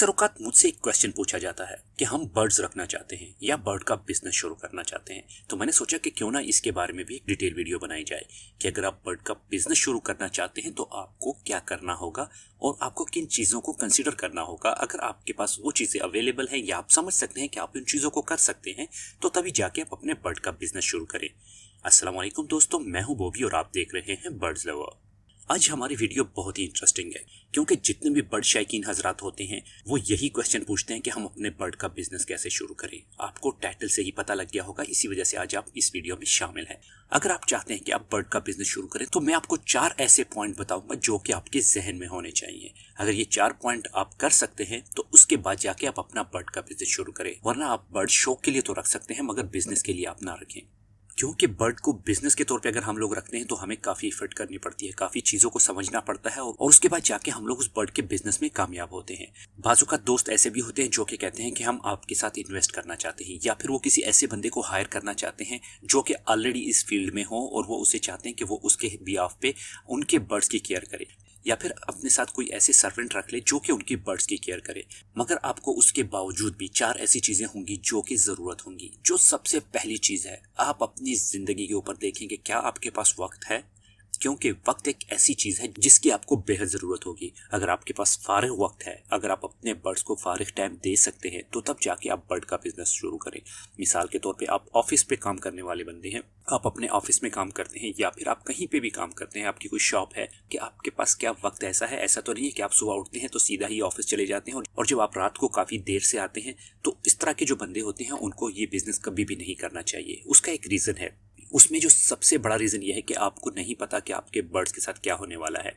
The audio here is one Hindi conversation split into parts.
अक्सर औकात मुझसे एक क्वेश्चन पूछा जाता है कि हम बर्ड्स रखना चाहते हैं या बर्ड का बिजनेस शुरू करना चाहते हैं। तो मैंने सोचा कि क्यों ना इसके बारे में भी एक डिटेल वीडियो बनाई जाए कि अगर आप बर्ड का बिजनेस शुरू करना चाहते हैं तो आपको क्या करना होगा और आपको किन चीज़ों को कंसिडर करना होगा। अगर आपके पास वो चीज़ें अवेलेबल हैं या आप समझ सकते हैं कि आप उन चीज़ों को कर सकते हैं तो तभी जाके आप अपने बर्ड का बिजनेस शुरू करें। अस्सलाम वालेकुम दोस्तों, मैं हूं बॉबी और आप देख रहे हैं बर्ड्स लवर। आज हमारी वीडियो बहुत ही इंटरेस्टिंग है क्योंकि जितने भी बर्ड शौकीन हजरात होते हैं वो यही क्वेश्चन पूछते हैं कि हम अपने बर्ड का बिजनेस कैसे शुरू करें। आपको टाइटल से ही पता लग गया होगा, इसी वजह से आज आप इस वीडियो में शामिल हैं। अगर आप चाहते हैं कि आप बर्ड का बिजनेस शुरू करें तो मैं आपको 4 ऐसे पॉइंट बताऊंगा जो कि आपके जहन में होने चाहिए। अगर ये 4 पॉइंट आप कर सकते हैं तो उसके बाद जाके आप अपना बर्ड का बिजनेस शुरू करें, वरना आप बर्ड शौक के लिए तो रख सकते हैं मगर बिजनेस के लिए आप ना रखें। क्योंकि बर्ड को बिजनेस के तौर पे अगर हम लोग रखते हैं तो हमें काफ़ी एफर्ट करनी पड़ती है, काफ़ी चीज़ों को समझना पड़ता है और उसके बाद जाके हम लोग उस बर्ड के बिजनेस में कामयाब होते हैं। बाजू का दोस्त ऐसे भी होते हैं जो कि कहते हैं कि हम आपके साथ इन्वेस्ट करना चाहते हैं, या फिर वो किसी ऐसे बंदे को हायर करना चाहते हैं जो कि ऑलरेडी इस फील्ड में हो और वो उसे चाहते हैं कि वो उसके बिहाफ पे उनके बर्ड्स की केयर करे, या फिर अपने साथ कोई ऐसे सर्वेंट रख ले जो कि उनकी बर्ड्स की केयर करे। मगर आपको उसके बावजूद भी 4 ऐसी चीजें होंगी जो कि जरूरत होंगी। जो सबसे पहली चीज है, आप अपनी जिंदगी के ऊपर देखेंगे क्या आपके पास वक्त है, क्योंकि वक्त एक ऐसी चीज है जिसकी आपको बेहद जरूरत होगी। अगर आपके पास फारिग वक्त है, अगर आप अपने बर्ड्स को फारिग टाइम दे सकते हैं तो तब जाके आप बर्ड का बिजनेस शुरू करें। मिसाल के तौर पे आप ऑफिस पे काम करने वाले बंदे हैं, आप अपने ऑफिस में काम करते हैं या फिर आप कहीं पे भी काम करते हैं, आपकी कोई शॉप है, कि आपके पास क्या वक्त ऐसा है? ऐसा तो नहीं है कि आप सुबह उठते हैं तो सीधा ही ऑफिस चले जाते हैं और जब आप रात को काफी देर से आते हैं। तो इस तरह के जो बंदे होते हैं उनको ये बिजनेस कभी भी नहीं करना चाहिए। उसका एक रीजन है, उसमें जो सबसे बड़ा रीजन यह है कि आपको नहीं पता कि आपके बर्ड्स के साथ क्या होने वाला है,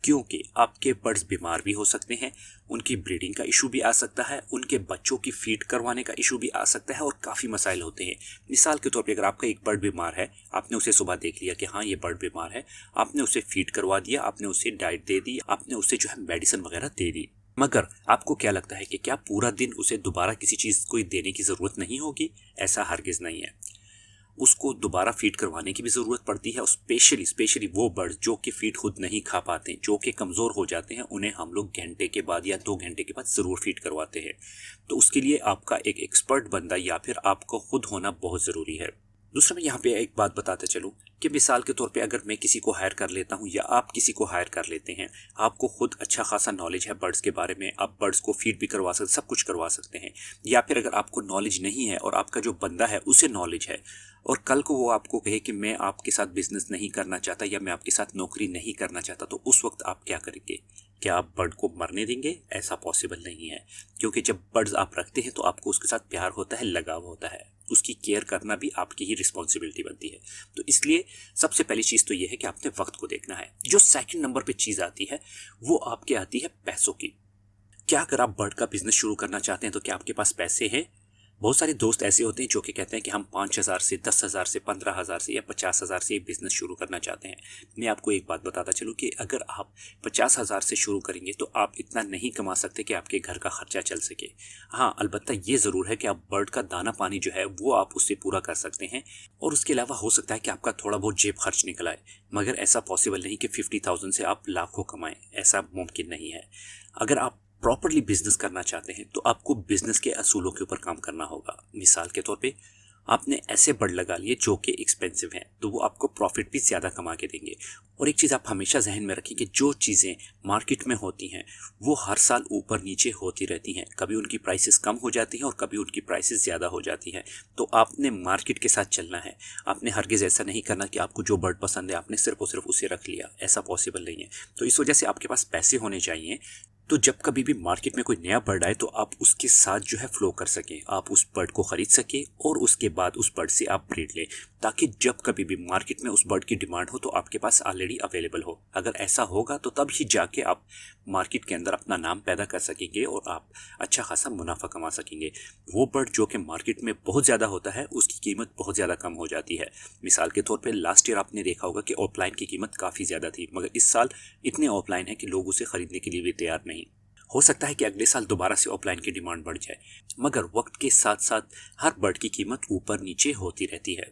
क्योंकि आपके बर्ड्स बीमार भी हो सकते हैं, उनकी ब्रीडिंग का इशू भी आ सकता है, उनके बच्चों की फीड करवाने का इशू भी आ सकता है और काफ़ी मसाइल होते हैं। मिसाल के तौर पे अगर आपका एक बर्ड बीमार है, आपने उसे सुबह देख लिया कि हाँ ये बर्ड बीमार है, आपने उसे फीड करवा दिया, आपने उसे डाइट दे दी, आपने उसे जो है मेडिसिन वगैरह दे दी, मगर आपको क्या लगता है कि क्या पूरा दिन उसे दोबारा किसी चीज़ को देने की ज़रूरत नहीं होगी? ऐसा हरगिज़ नहीं है। उसको दोबारा फीड करवाने की भी ज़रूरत पड़ती है और स्पेशली वो बर्ड जो कि फीड खुद नहीं खा पाते, जो कि कमज़ोर हो जाते हैं, उन्हें हम लोग घंटे के बाद या 2 घंटे के बाद ज़रूर फीड करवाते हैं। तो उसके लिए आपका एक एक्सपर्ट बंदा या फिर आपको खुद होना बहुत ज़रूरी है। दूसरा, मैं यहाँ पे एक बात बताते चलूँ कि मिसाल के तौर पे अगर मैं किसी को हायर कर लेता हूँ या आप किसी को हायर कर लेते हैं, आपको खुद अच्छा खासा नॉलेज है बर्ड्स के बारे में, आप बर्ड्स को फीड भी करवा सकते, सब कुछ करवा सकते हैं। या फिर अगर आपको नॉलेज नहीं है और आपका जो बंदा है उसे नॉलेज है और कल को वो आपको कहे कि मैं आपके साथ बिजनेस नहीं करना चाहता या मैं आपके साथ नौकरी नहीं करना चाहता, तो उस वक्त आप क्या करेंगे? क्या आप बर्ड को मरने देंगे? ऐसा पॉसिबल नहीं है, क्योंकि जब बर्ड्स आप रखते हैं तो आपको उसके साथ प्यार होता है, लगाव होता है, उसकी केयर करना भी आपकी ही रिस्पॉन्सिबिलिटी बनती है। तो इसलिए सबसे पहली चीज़ तो ये है कि आपने वक्त को देखना है। जो सेकंड नंबर पे चीज़ आती है वो आपके आती है पैसों की। क्या अगर आप बर्ड का बिजनेस शुरू करना चाहते हैं तो क्या आपके पास पैसे हैं? बहुत सारे दोस्त ऐसे होते हैं जो कि कहते हैं कि हम 5,000 से 10,000 से 15,000 से या 50,000 से बिजनेस शुरू करना चाहते हैं। मैं आपको एक बात बताता चलूँ कि अगर आप 50,000 से शुरू करेंगे तो आप इतना नहीं कमा सकते कि आपके घर का खर्चा चल सके। हाँ, अलबत्ता ये ज़रूर है कि आप बर्ड का दाना पानी जो है वो आप उससे पूरा कर सकते हैं और उसके अलावा हो सकता है कि आपका थोड़ा बहुत जेब खर्च निकल आए, मगर ऐसा पॉसिबल नहीं कि 50,000 से आप लाखों कमाएं, ऐसा मुमकिन नहीं है। अगर आप प्रॉपरली बिजनेस करना चाहते हैं तो आपको बिजनेस के असूलों के ऊपर काम करना होगा। मिसाल के तौर पे आपने ऐसे बर्ड लगा लिए जो कि एक्सपेंसिव हैं, तो वो आपको प्रॉफिट भी ज़्यादा कमा के देंगे। और एक चीज़ आप हमेशा जहन में रखें कि जो चीज़ें मार्केट में होती हैं वो हर साल ऊपर नीचे होती रहती हैं, कभी उनकी प्राइसेस कम हो जाती हैं और कभी उनकी प्राइसेस ज़्यादा हो जाती हैं। तो आपने मार्केट के साथ चलना है। आपने हरगिज़ ऐसा नहीं करना कि आपको जो बर्ड पसंद है आपने सिर्फ और सिर्फ उसे रख लिया, ऐसा पॉसिबल नहीं है। तो इस वजह से आपके पास पैसे होने चाहिए, तो जब कभी भी मार्केट में कोई नया बर्ड आए तो आप उसके साथ जो है फ्लो कर सकें, आप उस बर्ड को खरीद सकें और उसके बाद उस बर्ड से आप ब्रीड लें, ताकि जब कभी भी मार्केट में उस बर्ड की डिमांड हो तो आपके पास ऑलरेडी अवेलेबल हो। अगर ऐसा होगा तो तब ही जाके आप मार्केट के अंदर अपना नाम पैदा कर सकेंगे और आप अच्छा खासा मुनाफा कमा सकेंगे। वो बर्ड जो कि मार्केट में बहुत ज़्यादा होता है उसकी कीमत बहुत ज़्यादा कम हो जाती है। मिसाल के तौर पे लास्ट ईयर आपने देखा होगा कि ऑफलाइन की कीमत काफ़ी ज़्यादा थी, मगर इस साल इतने ऑफलाइन है कि लोग उसे खरीदने के लिए भी तैयार नहीं। हो सकता है कि अगले साल दोबारा से ऑफलाइन की डिमांड बढ़ जाए, मगर वक्त के साथ साथ हर बर्ड की कीमत ऊपर नीचे होती रहती है।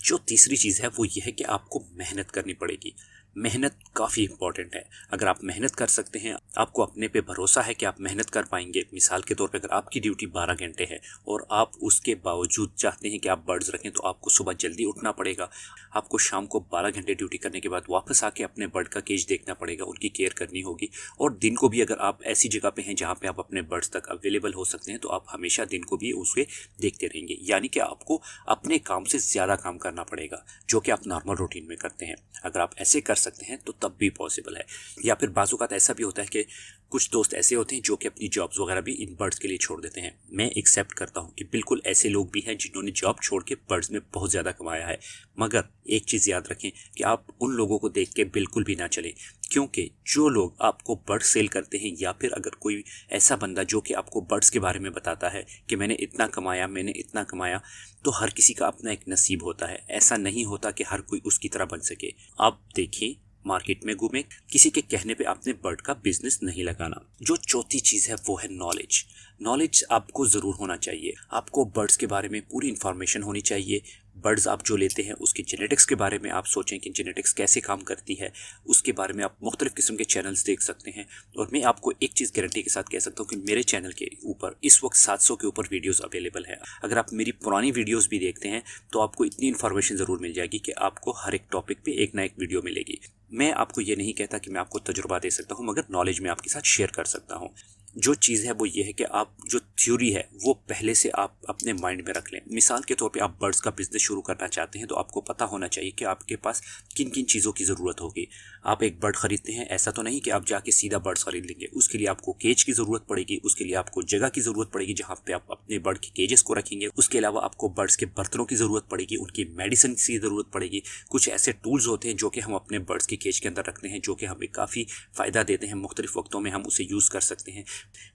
जो तीसरी चीज़ है वो ये है कि आपको मेहनत करनी पड़ेगी। मेहनत काफ़ी इंपॉर्टेंट है। अगर आप मेहनत कर सकते हैं, आपको अपने पे भरोसा है कि आप मेहनत कर पाएंगे। मिसाल के तौर पे अगर आपकी ड्यूटी 12 घंटे है और आप उसके बावजूद चाहते हैं कि आप बर्ड्स रखें, तो आपको सुबह जल्दी उठना पड़ेगा। आपको शाम को 12 घंटे ड्यूटी करने के बाद वापस आके अपने बर्ड का केज देखना पड़ेगा, उनकी केयर करनी होगी। और दिन को भी अगर आप ऐसी जगह पे हैं जहाँ पे आप अपने बर्ड्स तक अवेलेबल हो सकते हैं, तो आप हमेशा दिन को भी उसे देखते रहेंगे। यानी कि आपको अपने काम से ज़्यादा काम करना पड़ेगा, जो कि आप नॉर्मल रूटीन में करते हैं। अगर आप ऐसे कर सकते हैं तो तब भी पॉसिबल है। या फिर बाज़-औक़ात ऐसा भी होता है कि कुछ दोस्त ऐसे होते हैं जो कि अपनी जॉब्स वगैरह भी इन बर्ड्स के लिए छोड़ देते हैं। मैं एक्सेप्ट करता हूँ कि बिल्कुल ऐसे लोग भी हैं जिन्होंने जॉब छोड़ के बर्ड्स में बहुत ज़्यादा कमाया है। मगर एक चीज़ याद रखें कि आप उन लोगों को देख के बिल्कुल भी ना चलें, क्योंकि जो लोग आपको बर्ड सेल करते हैं, या फिर अगर कोई ऐसा बंदा जो कि आपको बर्ड्स के बारे में बताता है कि मैंने इतना कमाया, मैंने इतना कमाया, तो हर किसी का अपना एक नसीब होता है। ऐसा नहीं होता कि हर कोई उसकी तरह बन सके। आप देखिए, मार्केट में घूमें, किसी के कहने पे आपने बर्ड का बिजनेस नहीं लगाना। जो चौथी चीज़ है वो है नॉलेज। नॉलेज आपको ज़रूर होना चाहिए। आपको बर्ड्स के बारे में पूरी इन्फॉर्मेशन होनी चाहिए। बर्ड्स आप जो लेते हैं उसके जेनेटिक्स के बारे में आप सोचें कि जेनेटिक्स कैसे काम करती है, उसके बारे में आप मुख्तलिफ किस्म के चैनल्स देख सकते हैं। और मैं आपको एक चीज़ गारंटी के साथ कह सकता हूँ कि मेरे चैनल के ऊपर इस वक्त 700 के ऊपर वीडियोस अवेलेबल है। अगर आप मेरी पुरानी वीडियोस भी देखते हैं तो आपको इतनी इन्फॉर्मेशन ज़रूर मिल जाएगी कि आपको हर एक टॉपिक पे एक ना एक वीडियो मिलेगी। मैं आपको ये नहीं कहता कि मैं आपको तजुर्बा दे सकता हूँ, मगर नॉलेज मैं आपके साथ शेयर कर सकता हूँ। जो चीज़ है वो ये है कि आप जो थ्योरी है वो पहले से आप अपने माइंड में रख लें। मिसाल के तौर पे आप बर्ड्स का बिजनेस शुरू करना चाहते हैं, तो आपको पता होना चाहिए कि आपके पास किन किन चीज़ों की ज़रूरत होगी। आप एक बर्ड ख़रीदते हैं, ऐसा तो नहीं कि आप जाके सीधा बर्ड्स ख़रीद लेंगे। उसके लिए आपको केज की ज़रूरत पड़ेगी, उसके लिए आपको जगह की ज़रूरत पड़ेगी जहाँ पे आप अपने बर्ड के केजेस को रखेंगे। उसके अलावा आपको बर्ड्स के बर्तनों की ज़रूरत पड़ेगी, उनकी मेडिसिन की ज़रूरत पड़ेगी। कुछ ऐसे टूल्स होते हैं जो कि हम अपने बर्ड्स के केज के अंदर रखते हैं, जो कि हमें काफ़ी फ़ायदा देते हैं। मुख्तलिफ वक्तों में हम उसे यूज़ कर सकते हैं।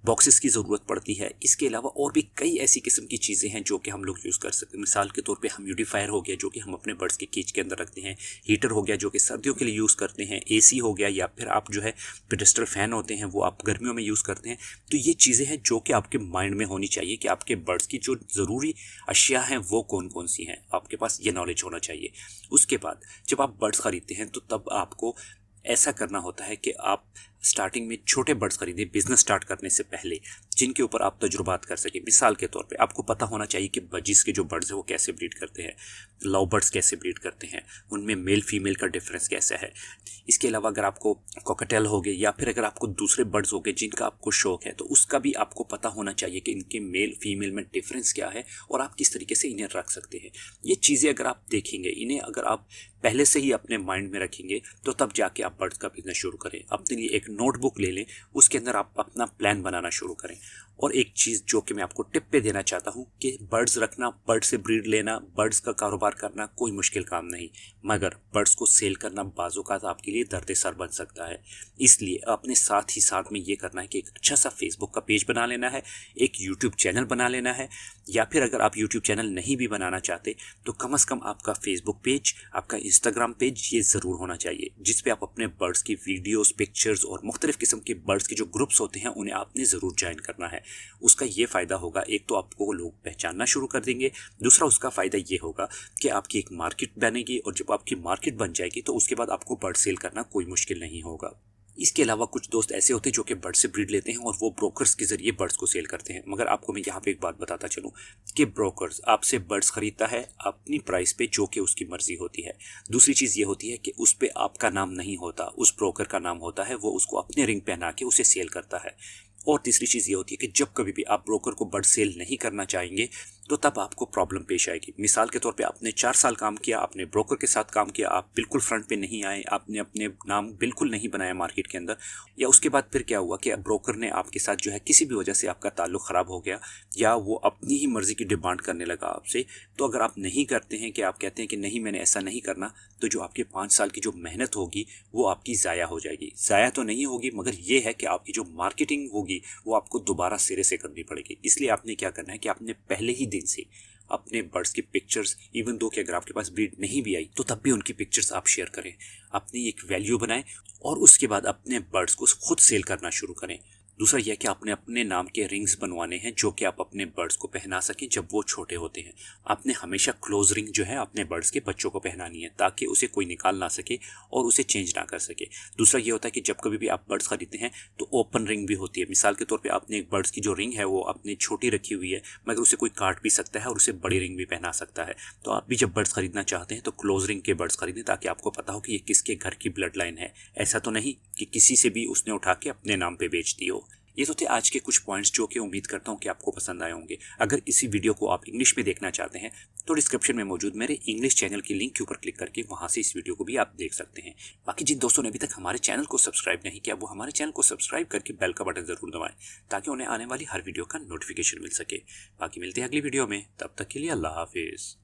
बॉक्सेस की ज़रूरत पड़ती है। इसके अलावा और भी कई ऐसी किस्म की चीज़ें हैं जो कि हम लोग यूज़ कर सकते हैं। मिसाल के तौर पे ह्यूमिडिफायर हो गया, जो कि हम अपने बर्ड्स के केज के अंदर रखते हैं। हीटर हो गया, जो कि सर्दियों के लिए यूज़ करते हैं। एसी हो गया, या फिर आप जो है पेडेस्ट्रल फैन होते हैं वो आप गर्मियों में यूज़ करते हैं। तो ये चीज़ें हैं जो कि आपके माइंड में होनी चाहिए कि आपके बर्ड्स की जो ज़रूरी अशिया हैं वो कौन कौन सी हैं। आपके पास ये नॉलेज होना चाहिए। उसके बाद जब आप बर्ड्स ख़रीदते हैं तो तब आपको ऐसा करना होता है कि आप स्टार्टिंग में छोटे बर्ड्स खरीदें, बिजनेस स्टार्ट करने से पहले, जिनके ऊपर आप तजुर्बात कर सकें। मिसाल के तौर पे आपको पता होना चाहिए कि बजीज के जो बर्ड्स हैं वो कैसे ब्रीड करते हैं, लव बर्ड्स कैसे ब्रीड करते हैं, उनमें मेल फीमेल का डिफरेंस कैसा है। इसके अलावा अगर आपको कॉकटेल हो गए, या फिर अगर आपको दूसरे बर्ड्स हो गए जिनका आपको शौक है, तो उसका भी आपको पता होना चाहिए कि इनके मेल फीमेल में डिफरेंस क्या है और आप किस तरीके से इन्हें रख सकते हैं। ये चीज़ें अगर आप देखेंगे, इन्हें अगर आप पहले से ही अपने माइंड में रखेंगे, तो तब जाके आप बर्ड्स का बिजनेस शुरू करें। अपने लिए एक नोटबुक ले लें, उसके अंदर आप अपना प्लान बनाना शुरू करें। और एक चीज़ जो कि मैं आपको टिप पे देना चाहता हूँ कि बर्ड्स रखना, बर्ड से ब्रीड लेना, बर्ड्स का कारोबार करना कोई मुश्किल काम नहीं, मगर बर्ड्स को सेल करना बाज़-औक़ात आपके लिए दर्द-ए-सर बन सकता है। इसलिए अपने साथ ही साथ में ये करना है कि एक अच्छा सा फेसबुक का पेज बना लेना है, एक यूट्यूब चैनल बना लेना है, या फिर अगर आप यूट्यूब चैनल नहीं भी बनाना चाहते तो कम से कम आपका फेसबुक पेज, आपका इंस्टाग्राम पेज ये ज़रूर होना चाहिए, जिस पे आप अपने बर्ड्स की वीडियोस, पिक्चर्स और मुख्तलिफ किस्म के बर्ड्स के जो ग्रुप्स होते हैं उन्हें आपने ज़रूर ज्वाइन करना है। उसका ये फ़ायदा होगा, एक तो आपको लोग पहचानना शुरू कर देंगे, दूसरा उसका फ़ायदा ये होगा कि आपकी एक मार्केट बनेगी, और जब आपकी मार्केट बन जाएगी तो उसके बाद आपको बर्ड सेल करना कोई मुश्किल नहीं होगा। इसके अलावा कुछ दोस्त ऐसे होते हैं जो कि बर्ड से ब्रीड लेते हैं और वो ब्रोकर्स के ज़रिए बर्ड्स को सेल करते हैं। मगर आपको मैं यहाँ पे एक बात बताता चलूँ कि ब्रोकर्स आपसे बर्ड्स ख़रीदता है अपनी प्राइस पे, जो कि उसकी मर्ज़ी होती है। दूसरी चीज़ ये होती है कि उस पर आपका नाम नहीं होता, उस ब्रोकर का नाम होता है, वो उसको अपने रिंग पहना के उसे सेल करता है। और तीसरी चीज़ ये होती है कि जब कभी भी आप ब्रोकर को बर्ड सेल नहीं करना चाहेंगे तो तब आपको प्रॉब्लम पेश आएगी। मिसाल के तौर पे आपने 4 साल काम किया, आपने ब्रोकर के साथ काम किया, आप बिल्कुल फ्रंट पे नहीं आए, आपने अपने नाम बिल्कुल नहीं बनाया मार्केट के अंदर, या उसके बाद फिर क्या हुआ कि ब्रोकर ने आपके साथ जो है किसी भी वजह से आपका ताल्लुक ख़राब हो गया, या वो अपनी ही मर्ज़ी की डिमांड करने लगा आपसे, तो अगर आप नहीं करते हैं कि आप कहते हैं कि नहीं मैंने ऐसा नहीं करना, तो जो आपके 5 साल की जो मेहनत होगी वो आपकी ज़ाया हो जाएगी। ज़ाया तो नहीं होगी, मगर ये है कि आपकी जो मार्केटिंग होगी वो आपको दोबारा सिरे से करनी पड़ेगी। इसलिए आपने क्या करना है कि आपने पहले ही दिन से अपने बर्ड्स की पिक्चर्स, इवन दो कि अगर आपके पास ब्रीड नहीं भी आई तो तब भी उनकी पिक्चर्स आप शेयर करें, अपनी एक वैल्यू बनाएं और उसके बाद अपने बर्ड्स को खुद सेल करना शुरू करें। दूसरा यह कि आपने अपने नाम के रिंग्स बनवाने हैं जो कि आप अपने बर्ड्स को पहना सकें जब वो छोटे होते हैं। आपने हमेशा क्लोज रिंग जो है अपने बर्ड्स के बच्चों को पहनानी है ताकि उसे कोई निकाल ना सके और उसे चेंज ना कर सके। दूसरा ये होता है कि जब कभी भी आप बर्ड्स खरीदते हैं तो ओपन रिंग भी होती है। मिसाल के तौर पे आपने एक बर्ड्स की जो रिंग है वो अपनी छोटी रखी हुई है, मगर उसे कोई काट भी सकता है और उसे बड़ी रिंग भी पहना सकता है। तो आप भी जब बर्ड्स खरीदना चाहते हैं तो क्लोज रिंग के बर्ड्स खरीदें ताकि आपको पता हो कि ये किसके घर की ब्लड लाइन है। ऐसा तो नहीं कि किसी से भी उसने उठा के अपने नाम पे बेच दी हो। ये तो थे आज के कुछ पॉइंट्स जो कि उम्मीद करता हूँ कि आपको पसंद आए होंगे। अगर इसी वीडियो को आप इंग्लिश में देखना चाहते हैं तो डिस्क्रिप्शन में मौजूद मेरे इंग्लिश चैनल की लिंक के ऊपर क्लिक करके वहां से इस वीडियो को भी आप देख सकते हैं। बाकी जिन दोस्तों ने अभी तक हमारे चैनल को सब्सक्राइब नहीं किया वो हमारे चैनल को सब्सक्राइब करके बेल का बटन जरूर दबाएं ताकि उन्हें आने वाली हर वीडियो का नोटिफिकेशन मिल सके। बाकी मिलते हैं अगली वीडियो में, तब तक के लिए अल्लाह हाफिज।